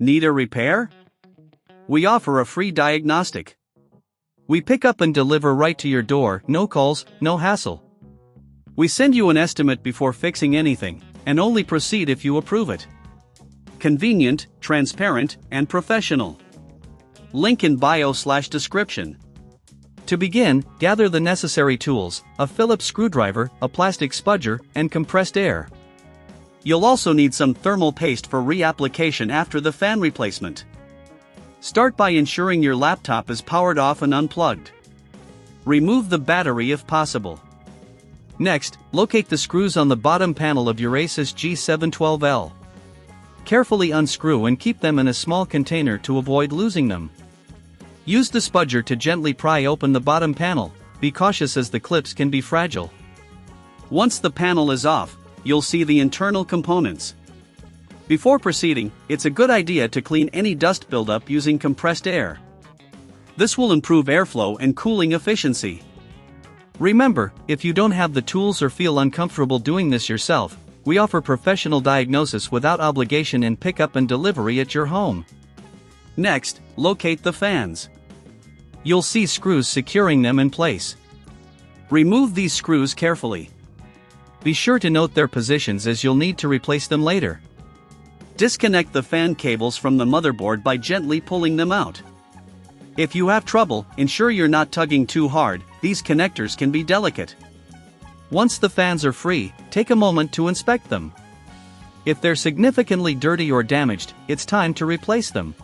Need a repair? We offer a free diagnostic. We pick up and deliver right to your door, no calls, no hassle. We send you an estimate before fixing anything, and only proceed if you approve it. Convenient, transparent, and professional. Link in bio/description. To begin, gather the necessary tools: a Phillips screwdriver, a plastic spudger, and compressed air. You'll also need some thermal paste for reapplication after the fan replacement. Start by ensuring your laptop is powered off and unplugged. Remove the battery if possible. Next, locate the screws on the bottom panel of your Asus G712L. Carefully unscrew and keep them in a small container to avoid losing them. Use the spudger to gently pry open the bottom panel. Be cautious as the clips can be fragile. Once the panel is off, you'll see the internal components. Before proceeding, it's a good idea to clean any dust buildup using compressed air. This will improve airflow and cooling efficiency. Remember, if you don't have the tools or feel uncomfortable doing this yourself, we offer professional diagnosis without obligation and pickup and delivery at your home. Next, locate the fans. You'll see screws securing them in place. Remove these screws carefully. Be sure to note their positions as you'll need to replace them later. Disconnect the fan cables from the motherboard by gently pulling them out. If you have trouble, ensure you're not tugging too hard. These connectors can be delicate. Once the fans are free, take a moment to inspect them. If they're significantly dirty or damaged, it's time to replace them.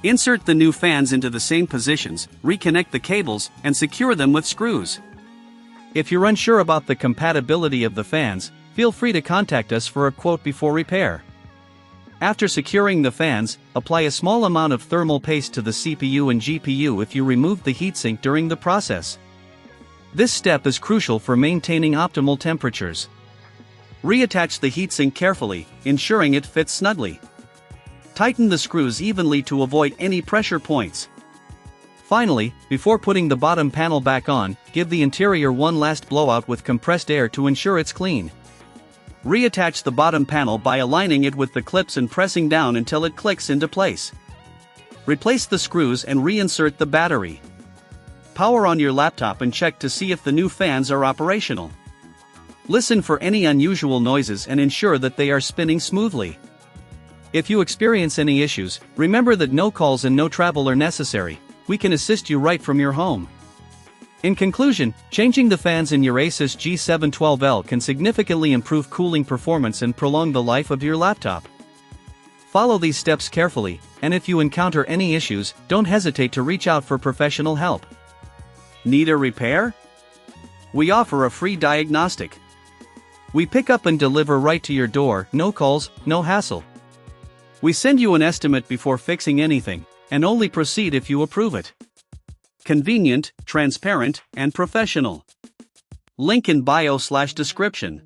Insert the new fans into the same positions, reconnect the cables, and secure them with screws. If you're unsure about the compatibility of the fans, feel free to contact us for a quote before repair. After securing the fans, apply a small amount of thermal paste to the CPU and GPU if you removed the heatsink during the process. This step is crucial for maintaining optimal temperatures. Reattach the heatsink carefully, ensuring it fits snugly. Tighten the screws evenly to avoid any pressure points. Finally, before putting the bottom panel back on, give the interior one last blowout with compressed air to ensure it's clean. Reattach the bottom panel by aligning it with the clips and pressing down until it clicks into place. Replace the screws and reinsert the battery. Power on your laptop and check to see if the new fans are operational. Listen for any unusual noises and ensure that they are spinning smoothly. If you experience any issues, remember that no calls and no travel are necessary. We can assist you right from your home. In conclusion, changing the fans in your Asus G712L can significantly improve cooling performance and prolong the life of your laptop. Follow these steps carefully, and if you encounter any issues, don't hesitate to reach out for professional help. Need a repair? We offer a free diagnostic. We pick up and deliver right to your door, no calls, no hassle. We send you an estimate before fixing anything, and only proceed if you approve it. Convenient, transparent, and professional. Link in bio/description.